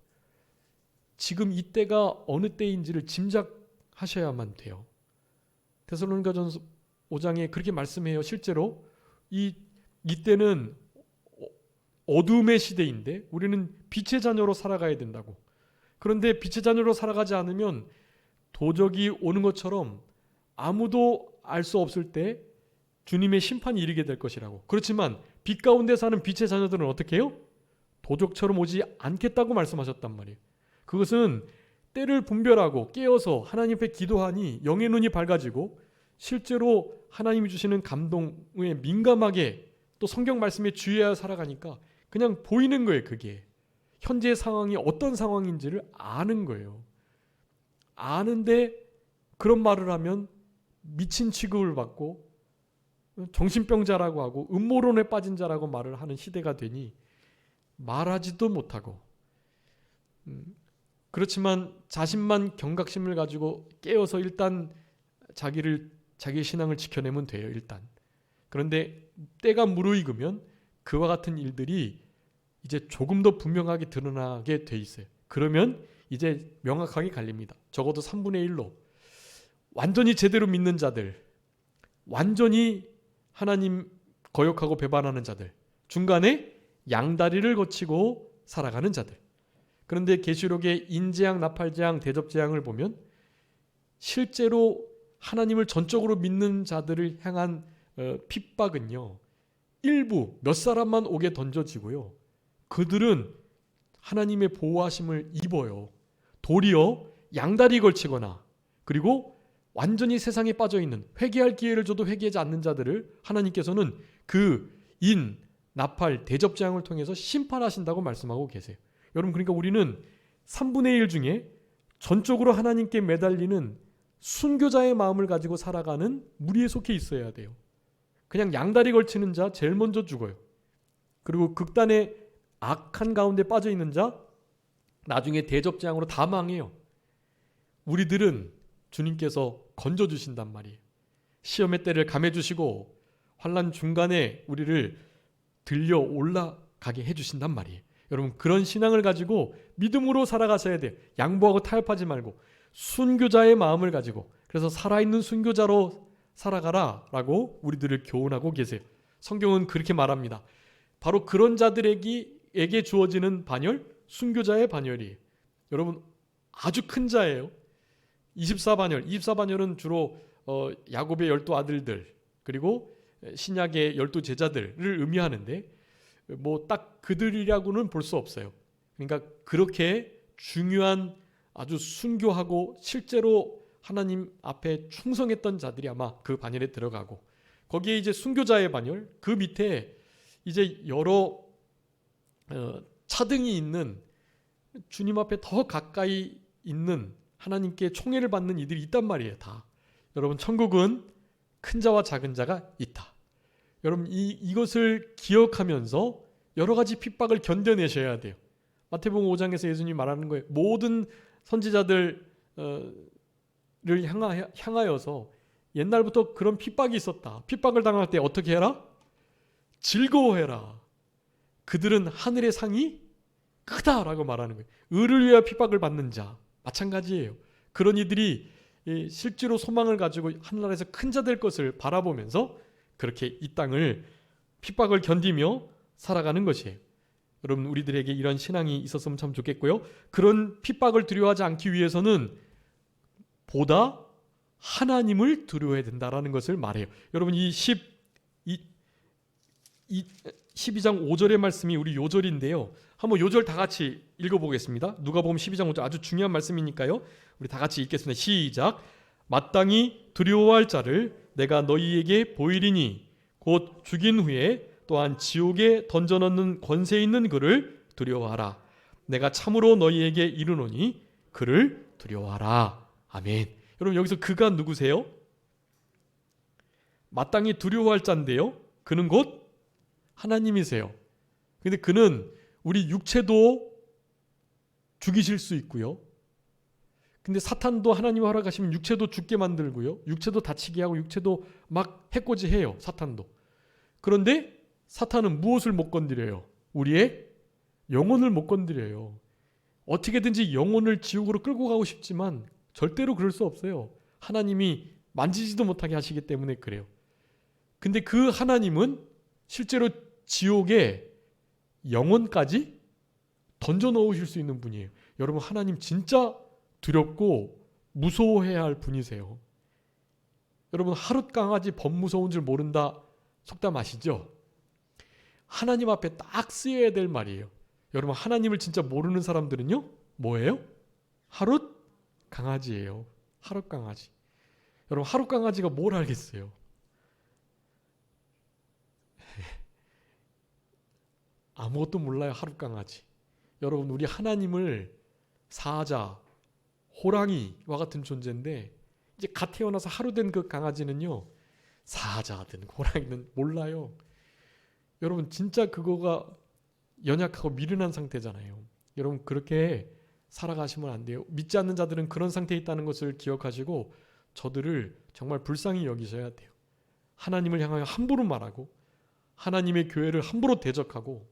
Speaker 1: 지금 이때가 어느 때인지를 짐작하셔야만 돼요. 데살로니가전서 5장에 그렇게 말씀해요. 실제로 이때는 어둠의 시대인데 우리는 빛의 자녀로 살아가야 된다고. 그런데 빛의 자녀로 살아가지 않으면 도적이 오는 것처럼 아무도 알 수 없을 때 주님의 심판이 이르게 될 것이라고. 그렇지만 빛 가운데 사는 빛의 자녀들은 어떻게 해요? 도적처럼 오지 않겠다고 말씀하셨단 말이에요. 그것은 때를 분별하고 깨어서 하나님 앞에 기도하니 영의 눈이 밝아지고 실제로 하나님이 주시는 감동에 민감하게 또 성경 말씀에 주의하여 살아가니까 그냥 보이는 거예요. 그게 현재 상황이 어떤 상황인지를 아는 거예요. 아는데 그런 말을 하면 미친 취급을 받고 정신병자라고 하고 음모론에 빠진 자라고 말을 하는 시대가 되니 말하지도 못하고 그렇지만 자신만 경각심을 가지고 깨어서 일단 자기의 신앙을 지켜내면 돼요. 일단. 그런데 때가 무르익으면 그와 같은 일들이 이제 조금 더 분명하게 드러나게 돼 있어요. 그러면 이제 명확하게 갈립니다. 적어도 3분의 1로 완전히 제대로 믿는 자들, 완전히 하나님 거역하고 배반하는 자들, 중간에 양다리를 거치고 살아가는 자들. 그런데 계시록의 인재앙, 나팔재앙, 대접재앙을 보면 실제로 하나님을 전적으로 믿는 자들을 향한 핍박은요. 일부 몇 사람만 옥에 던져지고요. 그들은 하나님의 보호하심을 입어요. 도리어 양다리 걸치거나 그리고 완전히 세상에 빠져있는 회개할 기회를 줘도 회개하지 않는 자들을 하나님께서는 그 인, 나팔, 대접재앙을 통해서 심판하신다고 말씀하고 계세요. 여러분 그러니까 우리는 3분의 1 중에 전적으로 하나님께 매달리는 순교자의 마음을 가지고 살아가는 무리에 속해 있어야 돼요. 그냥 양다리 걸치는 자 제일 먼저 죽어요. 그리고 극단의 악한 가운데 빠져있는 자 나중에 대접재앙으로 다 망해요. 우리들은 주님께서 건져주신단 말이에요. 시험의 때를 감해주시고 환난 중간에 우리를 들려 올라가게 해주신단 말이에요. 여러분 그런 신앙을 가지고 믿음으로 살아가셔야 돼요. 양보하고 타협하지 말고 순교자의 마음을 가지고 그래서 살아있는 순교자로 살아가라 라고 우리들을 교훈하고 계세요. 성경은 그렇게 말합니다. 바로 그런 자들에게 주어지는 반열, 순교자의 반열이에요. 여러분 아주 큰 자예요. 24반열, 24반열은 주로 야곱의 12 아들들 그리고 신약의 12 제자들을 의미하는데 뭐 딱 그들이라고는 볼 수 없어요. 그러니까 그렇게 중요한 아주 순교하고 실제로 하나님 앞에 충성했던 자들이 아마 그 반열에 들어가고 거기에 이제 순교자의 반열 그 밑에 이제 여러 차등이 있는 주님 앞에 더 가까이 있는 하나님께 총애를 받는 이들이 있단 말이에요. 다. 여러분 천국은 큰 자와 작은 자가 있다. 여러분 이것을 기억하면서 여러 가지 핍박을 견뎌내셔야 돼요. 마태복음 5장에서 예수님이 말하는 거예요. 모든 선지자들을 향하여서 옛날부터 그런 핍박이 있었다. 핍박을 당할 때 어떻게 해라? 즐거워해라. 그들은 하늘의 상이 크다라고 말하는 거예요. 의를 위하여 핍박을 받는 자 마찬가지예요. 그런 이들이 실제로 소망을 가지고 하늘나라에서 큰 자 될 것을 바라보면서 그렇게 이 땅을 핍박을 견디며 살아가는 것이에요. 여러분, 우리들에게 이런 신앙이 있었으면 참 좋겠고요. 그런 핍박을 두려워하지 않기 위해서는 보다 하나님을 두려워해야 된다라는 것을 말해요. 여러분, 이 12장 5절의 말씀이 우리 요절인데요. 한번 요절 다 같이 읽어보겠습니다. 누가복음 12장 5절 아주 중요한 말씀이니까요. 우리 다 같이 읽겠습니다. 시작. 마땅히 두려워할 자를 내가 너희에게 보이리니 곧 죽인 후에 또한 지옥에 던져넣는 권세 있는 그를 두려워하라. 내가 참으로 너희에게 이르노니 그를 두려워하라. 아멘. 여러분, 여기서 그가 누구세요? 마땅히 두려워할 자인데요. 그는 곧 하나님이세요. 근데 그는 우리 육체도 죽이실 수 있고요. 근데 사탄도 하나님이 허락하시면 육체도 죽게 만들고요. 육체도 다치게 하고 육체도 막 해코지해요. 사탄도. 그런데 사탄은 무엇을 못 건드려요? 우리의 영혼을 못 건드려요. 어떻게든지 영혼을 지옥으로 끌고 가고 싶지만 절대로 그럴 수 없어요. 하나님이 만지지도 못하게 하시기 때문에 그래요. 근데 그 하나님은 실제로 지옥에 영혼까지 던져 넣으실 수 있는 분이에요. 여러분, 하나님 진짜 두렵고 무서워해야 할 분이세요. 여러분, 하룻 강아지 범 무서운 줄 모른다 속담 아시죠? 하나님 앞에 딱 쓰여야 될 말이에요. 여러분, 하나님을 진짜 모르는 사람들은요, 뭐예요? 하룻 강아지예요. 하룻 강아지. 여러분, 하룻 강아지가 뭘 알겠어요? 아무것도 몰라요. 하룻 강아지. 여러분, 우리 하나님을 사자, 호랑이와 같은 존재인데 이제 갓 태어나서 하루 된 그 강아지는요, 사자든 호랑이든 몰라요. 여러분, 진짜 그거가 연약하고 미련한 상태잖아요. 여러분, 그렇게 살아가시면 안 돼요. 믿지 않는 자들은 그런 상태에 있다는 것을 기억하시고 저들을 정말 불쌍히 여기셔야 돼요. 하나님을 향하여 함부로 말하고 하나님의 교회를 함부로 대적하고,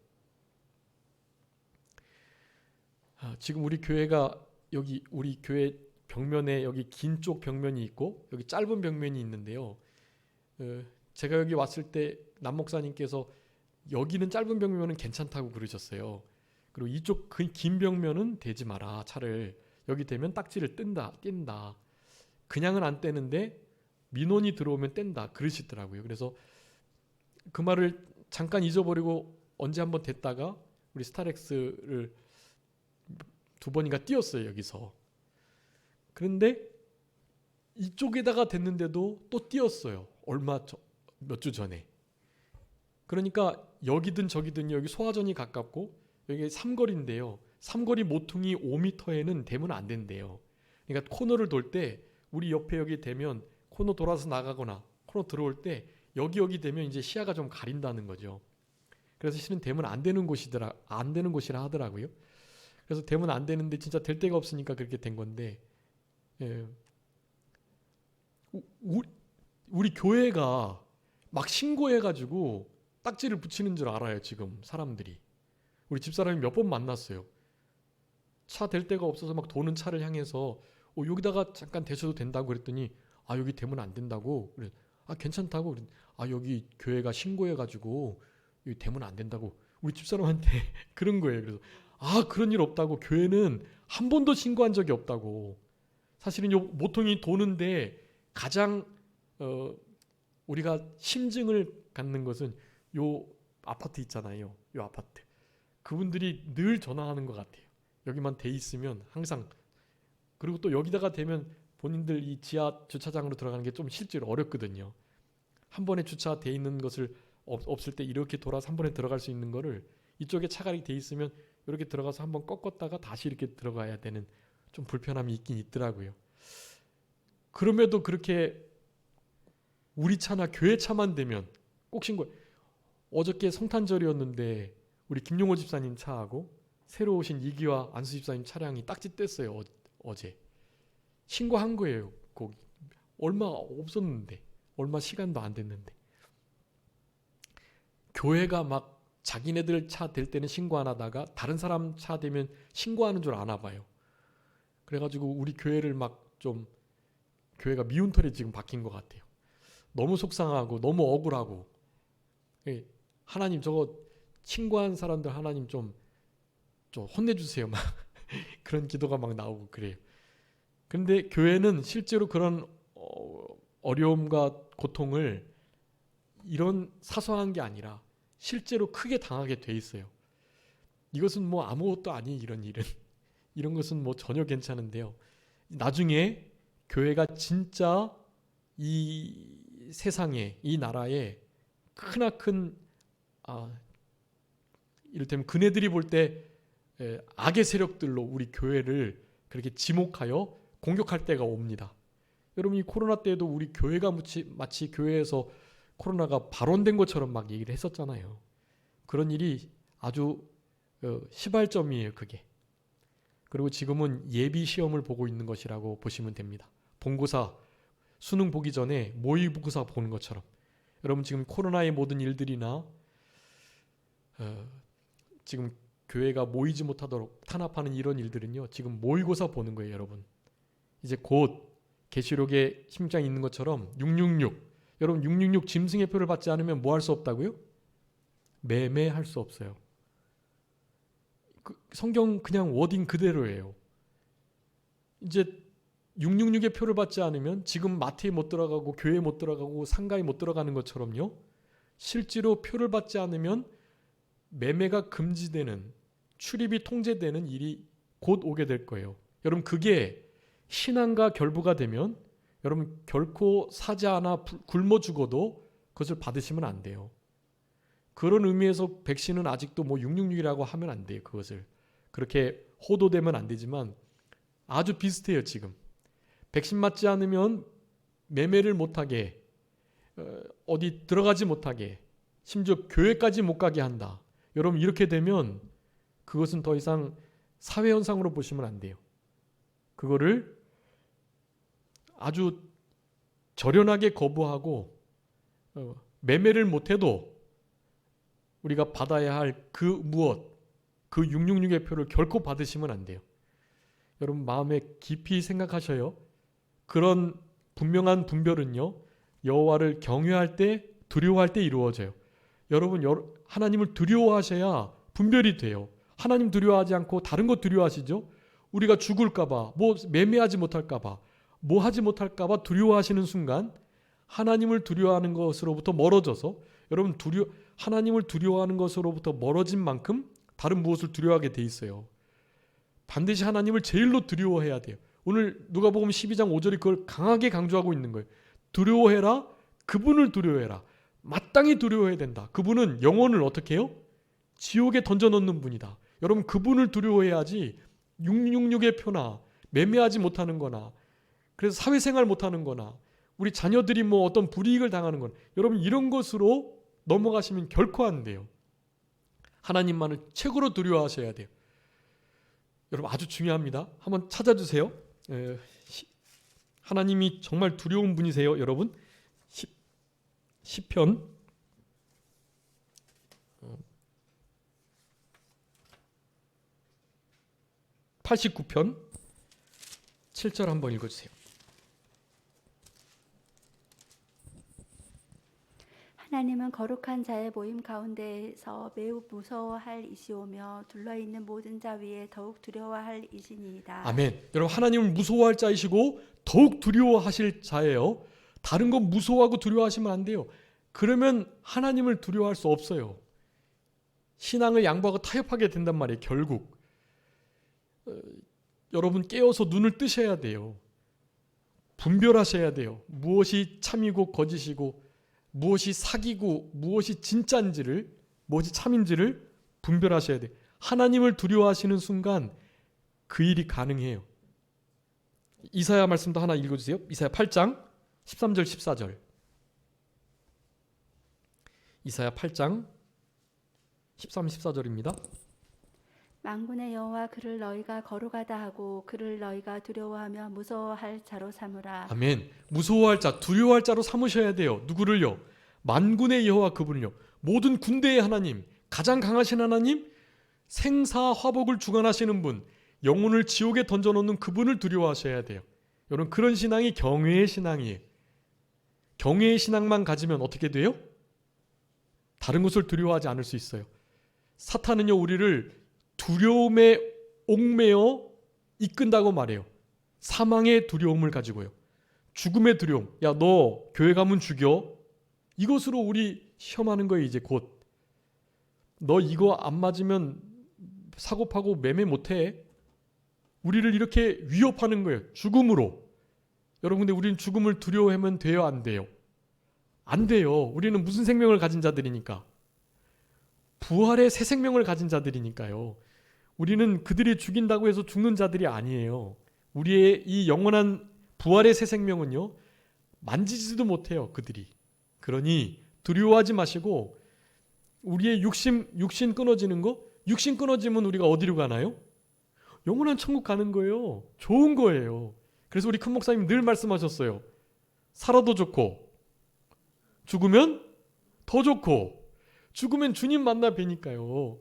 Speaker 1: 지금 우리 교회가 여기 우리 교회 벽면에 여기 긴 쪽 벽면이 있고 여기 짧은 벽면이 있는데요. 제가 여기 왔을 때 남 목사님께서 여기는 짧은 벽면은 괜찮다고 그러셨어요. 그리고 이쪽 긴 벽면은 대지 마라. 차를 여기 대면 딱지를 뗀다. 그냥은 안 떼는데 민원이 들어오면 뗀다 그러시더라고요. 그래서 그 말을 잠깐 잊어버리고 언제 한번 댔다가 우리 스타렉스를 2번인가 띄었어요. 여기서. 그런데 이쪽에다가 댔는데도 또 띄었어요. 몇 주 전에. 그러니까 여기든 저기든 여기 소화전이 가깝고 여기 삼거리인데요. 삼거리 모퉁이 5m에는 대면 안 된대요. 그러니까 코너를 돌 때 우리 옆에 여기 대면 코너 돌아서 나가거나 코너 들어올 때 여기 되면 이제 시야가 좀 가린다는 거죠. 그래서 실은 대면 안 되는 곳이라 하더라고요. 그래서 대면 안 되는데 진짜 될 데가 없으니까 그렇게 된 건데, 우리 교회가 막 신고해가지고 딱지를 붙이는 줄 알아요. 지금 사람들이. 우리 집사람이 몇 번 만났어요. 차 댈 데가 없어서 막 도는 차를 향해서 여기다가 잠깐 대셔도 된다고 그랬더니 여기 대면 안 된다고. 그래. 괜찮다고. 여기 교회가 신고해가지고 여기 대면 안 된다고 우리 집사람한테 그런 거예요. 그래서 그런 일 없다고. 교회는 한 번도 신고한 적이 없다고. 사실은 요 모퉁이 도는데 가장 우리가 심증을 갖는 것은 요 아파트 있잖아요. 요 아파트. 그분들이 늘 전화하는 것 같아요. 여기만 돼 있으면 항상. 그리고 또 여기다가 되면 본인들 이 지하 주차장으로 들어가는 게 좀 실제로 어렵거든요. 한 번에 주차돼 있는 것을 없을 때 이렇게 돌아서 한 번에 들어갈 수 있는 거를 이쪽에 차가 돼 있으면 이렇게 들어가서 한번 꺾었다가 다시 이렇게 들어가야 되는 좀 불편함이 있긴 있더라고요. 그럼에도 그렇게 우리 차나 교회 차만 되면 꼭 신고. 어저께 성탄절이었는데 우리 김용호 집사님 차하고 새로 오신 이기와 안수 집사님 차량이 딱지 뗐어요. 어제 신고한 거예요. 거기 얼마 없었는데, 얼마 시간도 안 됐는데. 교회가 막 자기네들 차 될 때는 신고 안 하다가 다른 사람 차 되면 신고하는 줄 아나 봐요. 그래가지고 우리 교회를 막 좀 교회가 미운 털이 지금 박힌 것 같아요. 너무 속상하고 너무 억울하고, 하나님 저거 신고한 사람들 하나님 좀 혼내주세요. 막 그런 기도가 막 나오고 그래요. 근데 교회는 실제로 그런 어려움과 고통을 이런 사소한 게 아니라 실제로 크게 당하게 돼 있어요. 이것은 뭐 아무것도 아닌 이런 일은 이런 것은 뭐 전혀 괜찮은데요. 나중에 교회가 진짜 이 세상에, 이 나라에 크나큰 이를테면 그네들이 볼 때 악의 세력들로 우리 교회를 그렇게 지목하여 공격할 때가 옵니다. 여러분, 이 코로나 때에도 우리 교회가 마치 교회에서 코로나가 발원된 것처럼 막 얘기를 했었잖아요. 그런 일이 아주 시발점이에요, 그게. 그리고 지금은 예비 시험을 보고 있는 것이라고 보시면 됩니다. 본고사, 수능 보기 전에 모의고사 보는 것처럼. 여러분, 지금 코로나의 모든 일들이나 지금 교회가 모이지 못하도록 탄압하는 이런 일들은요, 지금 모의고사 보는 거예요, 여러분. 이제 곧 계시록에 심장이 있는 것처럼 666, 여러분 666 짐승의 표를 받지 않으면 뭐 할 수 없다고요? 매매할 수 없어요. 성경 그냥 워딩 그대로예요. 이제 666의 표를 받지 않으면 지금 마트에 못 들어가고 교회에 못 들어가고 상가에 못 들어가는 것처럼요, 실제로 표를 받지 않으면 매매가 금지되는, 출입이 통제되는 일이 곧 오게 될 거예요. 여러분, 그게 신앙과 결부가 되면 여러분 결코 사지 않아 굶어 죽어도 그것을 받으시면 안 돼요. 그런 의미에서 백신은 아직도 뭐 666이라고 하면 안 돼요. 그것을 그렇게 호도되면 안 되지만 아주 비슷해요. 지금 백신 맞지 않으면 매매를 못하게, 어디 들어가지 못하게, 심지어 교회까지 못 가게 한다. 여러분, 이렇게 되면 그것은 더 이상 사회현상으로 보시면 안 돼요. 그거를 아주 절연하게 거부하고 매매를 못해도 우리가 받아야 할 그 무엇, 그 666의 표를 결코 받으시면 안 돼요. 여러분, 마음에 깊이 생각하셔요. 그런 분명한 분별은요, 여호와를 경외할 때, 두려워할 때 이루어져요. 여러분, 하나님을 두려워하셔야 분별이 돼요. 하나님 두려워하지 않고 다른 것 두려워하시죠? 우리가 죽을까봐, 뭐 매매하지 못할까봐, 뭐 하지 못할까봐 두려워하시는 순간 하나님을 두려워하는 것으로부터 멀어져서, 여러분, 하나님을 두려워하는 것으로부터 멀어진 만큼 다른 무엇을 두려워하게 돼 있어요. 반드시 하나님을 제일로 두려워해야 돼요. 오늘 누가복음 12장 5절이 그걸 강하게 강조하고 있는 거예요. 두려워해라. 그분을 두려워해라. 마땅히 두려워해야 된다. 그분은 영혼을 어떻게 해요? 지옥에 던져넣는 분이다. 여러분, 그분을 두려워해야지 666의 표나 매매하지 못하는 거나, 그래서 사회생활 못하는 거나, 우리 자녀들이 뭐 어떤 불이익을 당하는 건, 여러분, 이런 것으로 넘어가시면 결코 안 돼요. 하나님만을 최고로 두려워하셔야 돼요. 여러분, 아주 중요합니다. 한번 찾아주세요. 하나님이 정말 두려운 분이세요, 여러분. 시편 89편 7절 한번 읽어주세요.
Speaker 2: 하나님은 거룩한 자의 모임 가운데에서 매우 무서워할 이시오며 둘러있는 모든 자 위에 더욱 두려워할 이시니이다.
Speaker 1: 아멘. 여러분, 하나님을 무서워할 자이시고 더욱 두려워하실 자예요. 다른 거 무서워하고 두려워하시면 안 돼요. 그러면 하나님을 두려워할 수 없어요. 신앙을 양보하고 타협하게 된단 말이에요. 결국 여러분, 깨어서 눈을 뜨셔야 돼요. 분별하셔야 돼요. 무엇이 참이고 거짓이고, 무엇이 사기고 무엇이 진짜인지를, 무엇이 참인지를 분별하셔야 돼요. 하나님을 두려워하시는 순간 그 일이 가능해요. 이사야 말씀도 하나 읽어주세요. 이사야 8장 13절 14절. 이사야 8장 13, 14절입니다.
Speaker 2: 만군의 여호와 그를 너희가 거룩하다 하고 그를 너희가 두려워하며 무서워할 자로 삼으라.
Speaker 1: 아멘. 무서워할 자, 두려워할 자로 삼으셔야 돼요. 누구를요? 만군의 여호와 그분을요. 모든 군대의 하나님, 가장 강하신 하나님, 생사화복을 주관하시는 분, 영혼을 지옥에 던져놓는 그분을 두려워하셔야 돼요. 여러분, 그런 신앙이 경외의 신앙이에요. 경외의 신앙만 가지면 어떻게 돼요? 다른 것을 두려워하지 않을 수 있어요. 사탄은요, 우리를 두려움에 옥매어 이끈다고 말해요. 사망의 두려움을 가지고요. 죽음의 두려움. 야, 너 교회 가면 죽여. 이것으로 우리 시험하는 거예요, 이제 곧. 너 이거 안 맞으면 사고 파고 매매 못해. 우리를 이렇게 위협하는 거예요. 죽음으로. 여러분, 근데 우리는 죽음을 두려워하면 돼요, 안 돼요? 안 돼요. 우리는 무슨 생명을 가진 자들이니까? 부활의 새 생명을 가진 자들이니까요. 우리는 그들이 죽인다고 해서 죽는 자들이 아니에요. 우리의 이 영원한 부활의 새 생명은요, 만지지도 못해요, 그들이. 그러니 두려워하지 마시고, 우리의 육신 끊어지는 거? 육신 끊어지면 우리가 어디로 가나요? 영원한 천국 가는 거예요. 좋은 거예요. 그래서 우리 큰 목사님 늘 말씀하셨어요. 살아도 좋고 죽으면 더 좋고, 죽으면 주님 만나 뵈니까요.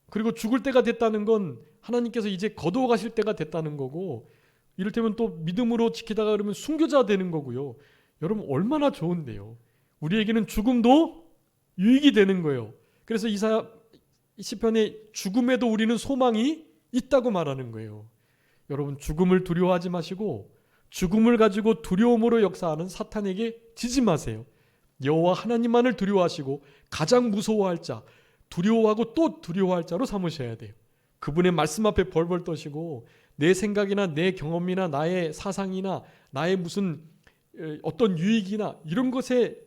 Speaker 1: 그리고 죽을 때가 됐다는 건 하나님께서 이제 거두어 가실 때가 됐다는 거고, 이를테면 또 믿음으로 지키다가 그러면 순교자 되는 거고요. 여러분, 얼마나 좋은데요. 우리에게는 죽음도 유익이 되는 거예요. 그래서 시편에 죽음에도 우리는 소망이 있다고 말하는 거예요. 여러분, 죽음을 두려워하지 마시고 죽음을 가지고 두려움으로 역사하는 사탄에게 지지 마세요. 여호와 하나님만을 두려워하시고 가장 무서워할 자, 두려워하고 또 두려워할 자로 삼으셔야 돼요. 그분의 말씀 앞에 벌벌 떠시고 내 생각이나 내 경험이나 나의 사상이나 나의 무슨 어떤 유익이나 이런 것에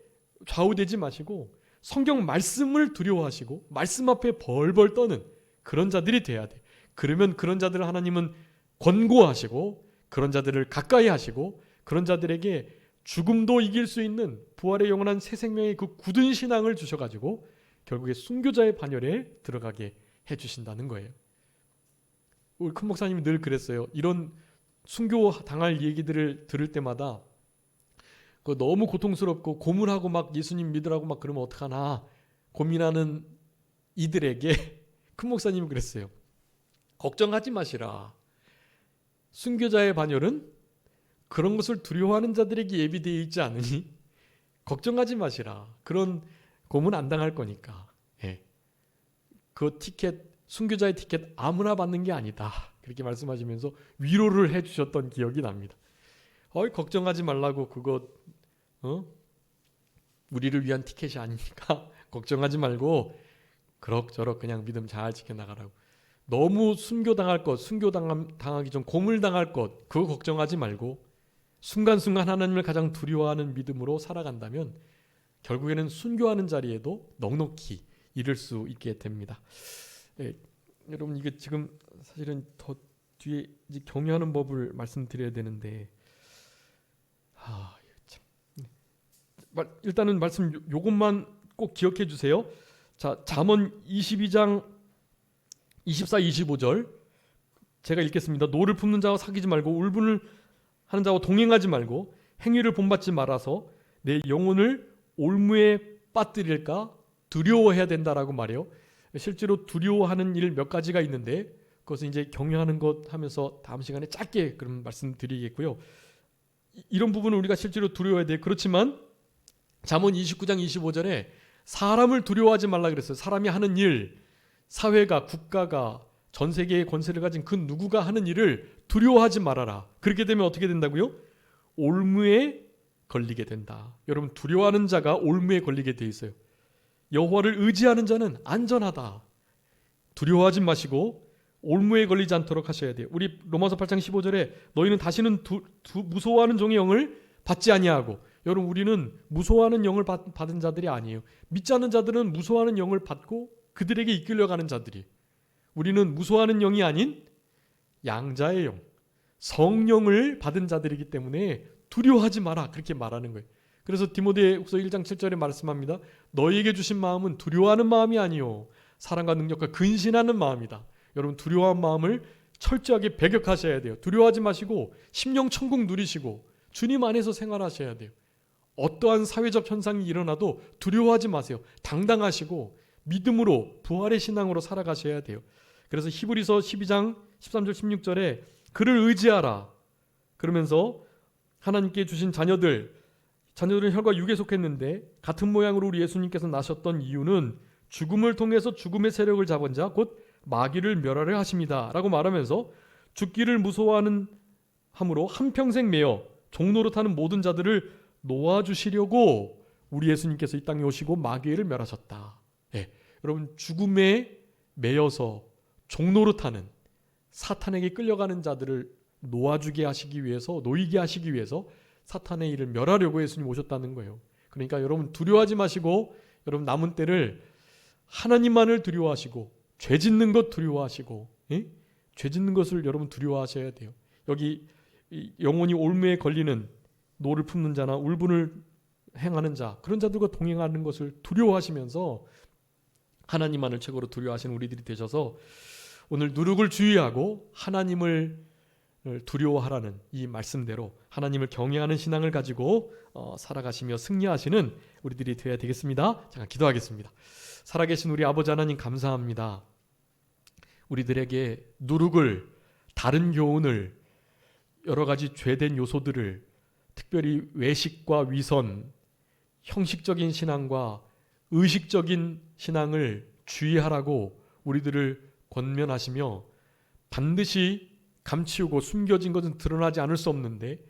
Speaker 1: 좌우되지 마시고 성경 말씀을 두려워하시고 말씀 앞에 벌벌 떠는 그런 자들이 돼야 돼요. 그러면 그런 자들을 하나님은 권고하시고 그런 자들을 가까이 하시고 그런 자들에게 죽음도 이길 수 있는 부활의 영원한 새 생명의 그 굳은 신앙을 주셔가지고 결국에 순교자의 반열에 들어가게 해주신다는 거예요. 우리 큰 목사님이 늘 그랬어요. 이런 순교 당할 얘기들을 들을 때마다 너무 고통스럽고 고문하고 막 예수님 믿으라고 막 그러면 어떡하나 고민하는 이들에게 큰 목사님이 그랬어요. 걱정하지 마시라. 순교자의 반열은 그런 것을 두려워하는 자들에게 예비되어 있지 않으니 걱정하지 마시라. 그런 고문 안 당할 거니까. 예. 그 티켓, 순교자의 티켓 아무나 받는 게 아니다. 그렇게 말씀하시면서 위로를 해주셨던 기억이 납니다. 걱정하지 말라고 그거 우리를 위한 티켓이 아니니까 걱정하지 말고 그럭저럭 그냥 믿음 잘 지켜나가라고. 너무 순교당할 것, 순교당하기 전 고물당할 것 그거 걱정하지 말고 순간순간 하나님을 가장 두려워하는 믿음으로 살아간다면 결국에는 순교하는 자리에도 넉넉히 이를 수 있게 됩니다. 예, 여러분, 이게 지금 사실은 더 뒤에 이제 경유하는 법을 말씀드려야 되는데 참. 일단은 말씀 요것만 꼭 기억해 주세요. 자, 잠언 22장 24, 25절 제가 읽겠습니다. 노를 품는 자와 사귀지 말고 울분을 하는 자와 동행하지 말고 행위를 본받지 말아서 내 영혼을 올무에 빠뜨릴까 두려워해야 된다라고 말해요. 실제로 두려워하는 일 몇 가지가 있는데 그것은 이제 경유하는 것 하면서 다음 시간에 짧게 그럼 말씀드리겠고요. 이런 부분은 우리가 실제로 두려워해야 돼요. 그렇지만 잠언 29장 25절에 사람을 두려워하지 말라 그랬어요. 사람이 하는 일, 사회가, 국가가, 전 세계의 권세를 가진 그 누구가 하는 일을 두려워하지 말아라. 그렇게 되면 어떻게 된다고요? 올무에 걸리게 된다. 여러분, 두려워하는 자가 올무에 걸리게 돼 있어요. 여호와를 의지하는 자는 안전하다. 두려워하지 마시고 올무에 걸리지 않도록 하셔야 돼요. 우리 로마서 8장 15절에 너희는 다시는 무서워하는 종의 영을 받지 아니하고, 여러분, 우리는 무서워하는 영을 받은 자들이 아니에요. 믿지 않는 자들은 무서워하는 영을 받고 그들에게 이끌려가는 자들이. 우리는 무서워하는 영이 아닌 양자의 영, 성령을 받은 자들이기 때문에 두려워하지 마라, 그렇게 말하는 거예요. 그래서 디모데후서 1장 7절에 말씀합니다. 너희에게 주신 마음은 두려워하는 마음이 아니요 사랑과 능력과 근신하는 마음이다. 여러분 두려워한 마음을 철저하게 배격하셔야 돼요. 두려워하지 마시고 심령 천국 누리시고 주님 안에서 생활하셔야 돼요. 어떠한 사회적 현상이 일어나도 두려워하지 마세요. 당당하시고 믿음으로 부활의 신앙으로 살아가셔야 돼요. 그래서 히브리서 12장 13절 16절에 그를 의지하라. 그러면서 하나님께 주신 자녀들은 혈과 육에 속했는데 같은 모양으로 우리 예수님께서 나셨던 이유는 죽음을 통해서 죽음의 세력을 잡은 자 곧 마귀를 멸하려 하십니다. 라고 말하면서 죽기를 무서워하는 함으로 한평생 매여 종노릇하는 모든 자들을 놓아주시려고 우리 예수님께서 이 땅에 오시고 마귀를 멸하셨다. 예, 여러분 죽음에 매여서 종노릇하는 사탄에게 끌려가는 자들을 놓아주게 하시기 위해서 놓이게 하시기 위해서 사탄의 일을 멸하려고 예수님 오셨다는 거예요. 그러니까 여러분 두려워하지 마시고 여러분 남은 때를 하나님만을 두려워하시고 죄 짓는 것 두려워하시고 예? 죄 짓는 것을 여러분 두려워하셔야 돼요. 여기 영혼이 올무에 걸리는 노를 품는 자나 울분을 행하는 자 그런 자들과 동행하는 것을 두려워하시면서 하나님만을 최고로 두려워하시는 우리들이 되셔서 오늘 누룩을 주의하고 하나님을 두려워하라는 이 말씀대로 하나님을 경외하는 신앙을 가지고 살아가시며 승리하시는 우리들이 되어야 되겠습니다. 잠깐 기도하겠습니다. 살아계신 우리 아버지 하나님 감사합니다. 우리들에게 누룩을 다른 교훈을 여러 가지 죄된 요소들을 특별히 외식과 위선, 형식적인 신앙과 의식적인 신앙을 주의하라고 우리들을 권면하시며 반드시 감치우고 숨겨진 것은 드러나지 않을 수 없는데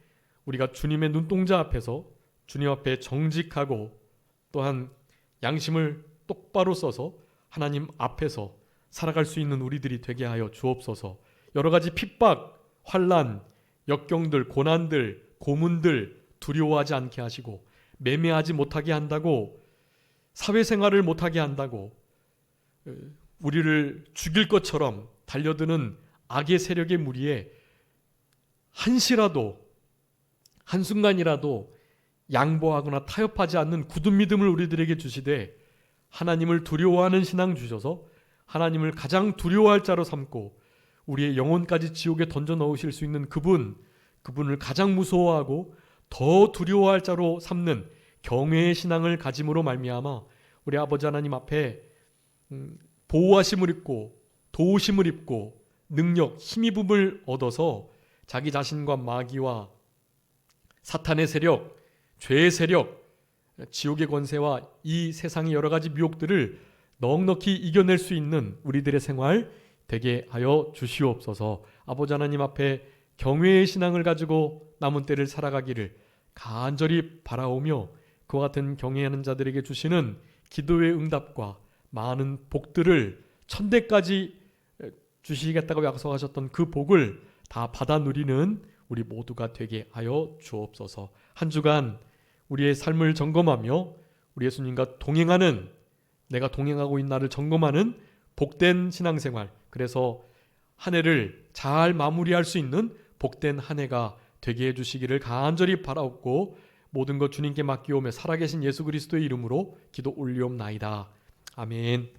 Speaker 1: 우리가 주님의 눈동자 앞에서 주님 앞에 정직하고 또한 양심을 똑바로 써서 하나님 앞에서 살아갈 수 있는 우리들이 되게 하여 주옵소서. 여러 가지 핍박, 환난, 역경들, 고난들, 고문들 두려워하지 않게 하시고 매매하지 못하게 한다고 사회생활을 못하게 한다고 우리를 죽일 것처럼 달려드는 악의 세력의 무리에 한시라도 한순간이라도 양보하거나 타협하지 않는 굳은 믿음을 우리들에게 주시되 하나님을 두려워하는 신앙 주셔서 하나님을 가장 두려워할 자로 삼고 우리의 영혼까지 지옥에 던져 넣으실 수 있는 그분을 가장 무서워하고 더 두려워할 자로 삼는 경외의 신앙을 가짐으로 말미암아 우리 아버지 하나님 앞에 보호하심을 입고 도우심을 입고 능력, 힘입음을 얻어서 자기 자신과 마귀와 사탄의 세력, 죄의 세력, 지옥의 권세와 이 세상의 여러 가지 미혹들을 넉넉히 이겨낼 수 있는 우리들의 생활 되게 하여 주시옵소서. 아버지 하나님 앞에 경외의 신앙을 가지고 남은 때를 살아가기를 간절히 바라오며 그와 같은 경외하는 자들에게 주시는 기도의 응답과 많은 복들을 천대까지 주시겠다고 약속하셨던 그 복을 다 받아 누리는 우리 모두가 되게 하여 주옵소서. 한 주간 우리의 삶을 점검하며 우리 예수님과 동행하는 내가 동행하고 있는 나를 점검하는 복된 신앙생활 그래서 한 해를 잘 마무리할 수 있는 복된 한 해가 되게 해주시기를 간절히 바라옵고 모든 것 주님께 맡기오며 살아계신 예수 그리스도의 이름으로 기도 올리옵나이다. 아멘.